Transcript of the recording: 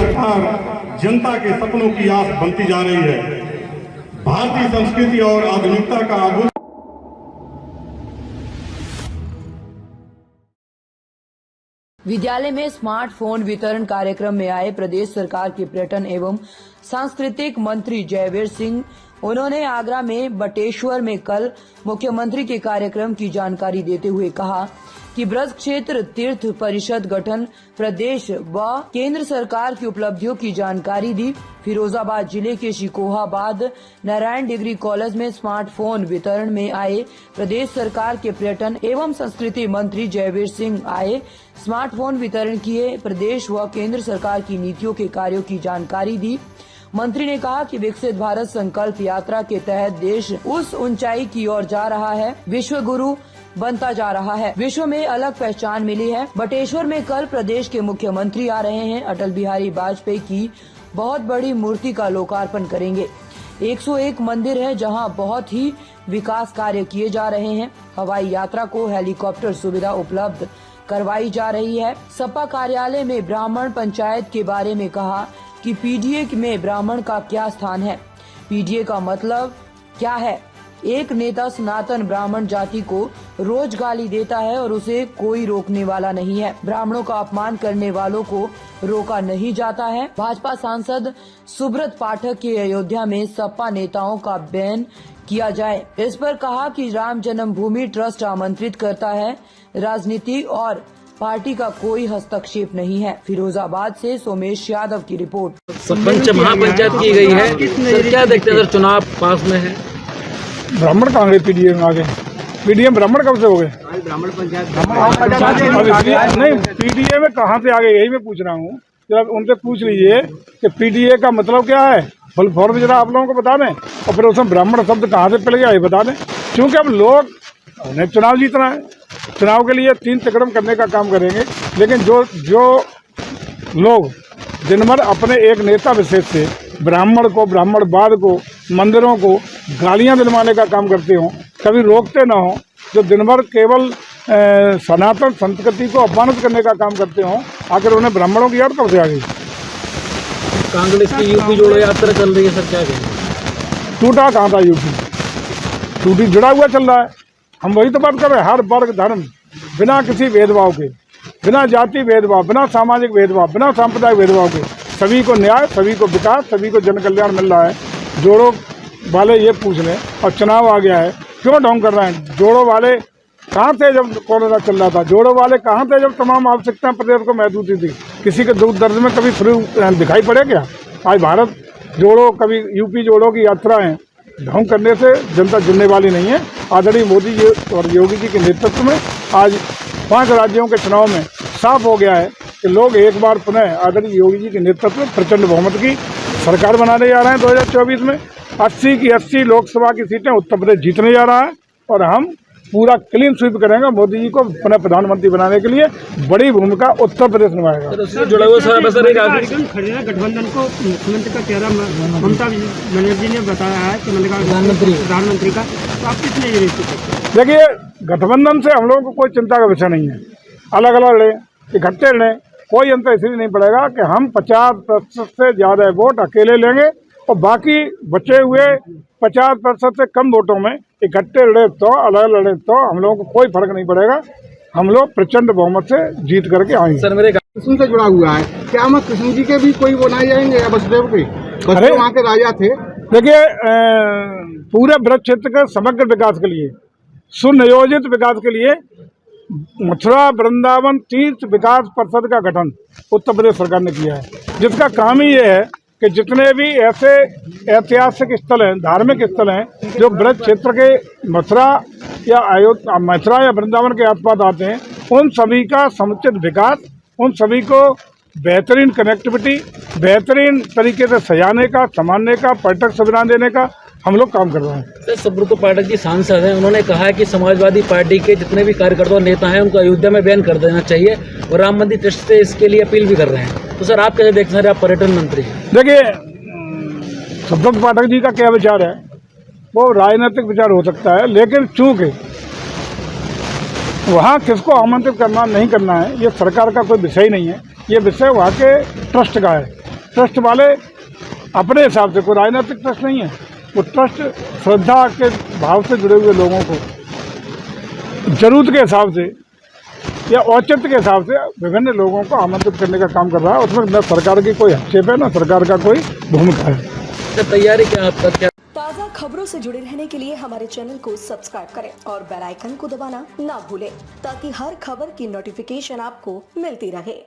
सरकार जनता के सपनों की आस बनती जा रही है। भारतीय संस्कृति और आधुनिकता का अद्भुत विद्यालय में स्मार्टफोन वितरण कार्यक्रम में आए प्रदेश सरकार के पर्यटन एवं सांस्कृतिक मंत्री जयवीर सिंह। उन्होंने आगरा में बटेश्वर में कल मुख्यमंत्री के कार्यक्रम की जानकारी देते हुए कहा कि ब्रज क्षेत्र तीर्थ परिषद गठन, प्रदेश व केंद्र सरकार की उपलब्धियों की जानकारी दी। फिरोजाबाद जिले के शिकोहाबाद नारायण डिग्री कॉलेज में स्मार्टफोन वितरण में आए प्रदेश सरकार के पर्यटन एवं संस्कृति मंत्री जयवीर सिंह आए स्मार्टफोन वितरण किए, प्रदेश व केंद्र सरकार की नीतियों के कार्यों की जानकारी दी। मंत्री ने कहा कि विकसित भारत संकल्प यात्रा के तहत देश उस ऊंचाई की ओर जा रहा है, विश्व गुरु बनता जा रहा है, विश्व में अलग पहचान मिली है। बटेश्वर में कल प्रदेश के मुख्यमंत्री आ रहे हैं, अटल बिहारी वाजपेयी की बहुत बड़ी मूर्ति का लोकार्पण करेंगे। 101 मंदिर है जहां बहुत ही विकास कार्य किए जा रहे हैं। हवाई यात्रा को हेलीकॉप्टर सुविधा उपलब्ध करवाई जा रही है। सपा कार्यालय में ब्राह्मण पंचायत के बारे में कहा कि पीडीए में ब्राह्मण का क्या स्थान है, पीडीए का मतलब क्या है। एक नेता सनातन ब्राह्मण जाति को रोज गाली देता है और उसे कोई रोकने वाला नहीं है। ब्राह्मणों का अपमान करने वालों को रोका नहीं जाता है। भाजपा सांसद सुब्रत पाठक के अयोध्या में सपा नेताओं का बैन किया जाए, इस पर कहा कि राम जन्मभूमि ट्रस्ट आमंत्रित करता है, राजनीति और पार्टी का कोई हस्तक्षेप नहीं है। फिरोजाबाद से सोमेश यादव की रिपोर्ट। सरपंच महापंचायत की गई है, सर क्या देखते हैं सर, चुनाव पास में है, ब्राह्मण कहाँ गए पीडीए में? आगे पीडीए में ब्राह्मण कब से हो गए? ब्राह्मण पंचायत नहीं, पीडीए में कहाँ से आ गए यही मैं पूछ रहा हूँ। जरा उनसे पूछ लीजिए कि पीडीए का मतलब क्या है, फुल फॉर्म जरा आप लोगों को बता दें, और फिर उसमें ब्राह्मण शब्द कहाँ से पड़ गया ये बता दें। क्योंकि अब लोग उन्हें चुनाव जीतना है, चुनाव के लिए 3 तकड़म करने का काम करेंगे, लेकिन जो लोग दिन भर अपने एक नेता विशेष से ब्राह्मण को, ब्राह्मणवाद को, मंदिरों को गालियां दिलवाने का काम करते हों, कभी रोकते ना हो, जो दिन भर केवल सनातन संस्कृति को अपमानित करने का काम करते हों, आखिर उन्हें ब्राह्मणों की याद कब से आ गई? कांग्रेस की यूपी जोड़ो यात्रा चल रही है सर, क्या कहेंगे? टूटा कहाँ था यूपी? टूटी जुड़ा हुआ चल रहा है। हम वही तो बात कर रहे हैं, हर वर्ग धर्म बिना किसी भेदभाव के, बिना जाति भेदभाव, बिना सामाजिक भेदभाव, बिना सांप्रदायिक भेदभाव के सभी को न्याय, सभी को विकास, सभी को जन कल्याण मिल रहा है। जोड़ो वाले ये पूछ लें, और चुनाव आ गया है, क्यों ढोंग कर रहे हैं? जोड़ो वाले कहाँ थे जब कोरोना चल रहा था? जोड़ो वाले कहाँ थे जब तमाम आवश्यकताएं प्रदेश को महसूस होती थी? किसी के दुख दर्द में कभी फ्री दिखाई पड़े क्या? आज भारत जोड़ो, कभी यूपी जोड़ो की यात्राएं ढोंग करने से जनता जुड़ने वाली नहीं है। आदरणीय मोदी जी और योगी जी के नेतृत्व में आज 5 राज्यों के चुनाव में साफ हो गया है कि लोग एक बार पुनः आदरणीय योगी जी के नेतृत्व में प्रचंड बहुमत की सरकार बनाने जा रहे हैं। 2024 में 80 की 80 लोकसभा की सीटें उत्तर प्रदेश जीतने जा रहा है, और हम पूरा क्लीन स्वीप करेंगे। मोदी जी को पुनः प्रधानमंत्री बनाने के लिए बड़ी भूमिका उत्तर प्रदेश निभाएगा। उससे जुड़ा हुआ सारा गठबंधन को मुख्यमंत्री का चेहरा ममता बनर्जी ने बताया है कि प्रधानमंत्री का, तो आप कितने देखिए, गठबंधन से हम लोगों को कोई चिंता का विषय नहीं है। अलग अलग लड़े, इकट्ठे लड़े, कोई अंतर इसलिए नहीं पड़ेगा कि हम 50% से ज़्यादा वोट अकेले लेंगे, और बाकी बचे हुए 50% से कम वोटों में इकट्ठे लड़े तो, अलग लड़े तो, हम लोगों को कोई फर्क नहीं पड़ेगा। हम लोग प्रचंड बहुमत से जीत करके आएंगे। सर मेरे कृष्ण से जुड़ा हुआ है, क्या हम कृष्ण जी के भी कोई वो नहीं जाएंगे या वसुदेव के? वसुदेव वहाँ के राजा थे। देखिए, पूरे ब्रज क्षेत्र के समग्र विकास के लिए, सुनियोजित विकास के लिए मथुरा वृंदावन तीर्थ विकास परिषद का गठन उत्तर प्रदेश सरकार ने किया है, जिसका काम ही ये है कि जितने भी ऐसे ऐतिहासिक स्थल हैं, धार्मिक स्थल हैं, जो ब्रज क्षेत्र के मथुरा या वृंदावन के आसपास आते हैं, उन सभी का समुचित विकास, उन सभी को बेहतरीन कनेक्टिविटी, बेहतरीन तरीके से सजाने का, संभालने का, पर्यटक सुविधा देने का हम लोग काम कर रहे हैं। सर सुब्रत पाठक जी सांसद हैं, उन्होंने कहा है कि समाजवादी पार्टी के जितने भी कार्यकर्ता और नेता हैं उनको अयोध्या में बैन कर देना चाहिए, और राम मंदिर ट्रस्ट से इसके लिए अपील भी कर रहे हैं। तो सर आप कैसे देखते हैं, आप पर्यटन मंत्री? देखिए, सुब्रत पाठक जी का क्या विचार है, वो राजनीतिक विचार हो सकता है, लेकिन चूंकि वहाँ किसको आमंत्रित करना नहीं करना है, ये सरकार का कोई विषय नहीं है, ये विषय वहाँ के ट्रस्ट का है। ट्रस्ट वाले अपने हिसाब से, कोई राजनीतिक ट्रस्ट नहीं है, वो ट्रस्ट श्रद्धा के भाव से जुड़े हुए लोगों को जरूरत के हिसाब से या औचित्य के हिसाब से विभिन्न लोगों को आमंत्रित करने का काम कर रहा है। उसमें न सरकार की कोई हस्तक्षेप है, न सरकार का कोई भूमिका है। सर तैयारी क्या अब तक क्या? ताज़ा खबरों से जुड़े रहने के लिए हमारे चैनल को सब्सक्राइब करें और बेल आइकन को दबाना ना भूलें ताकि हर खबर की नोटिफिकेशन आपको मिलती रहे।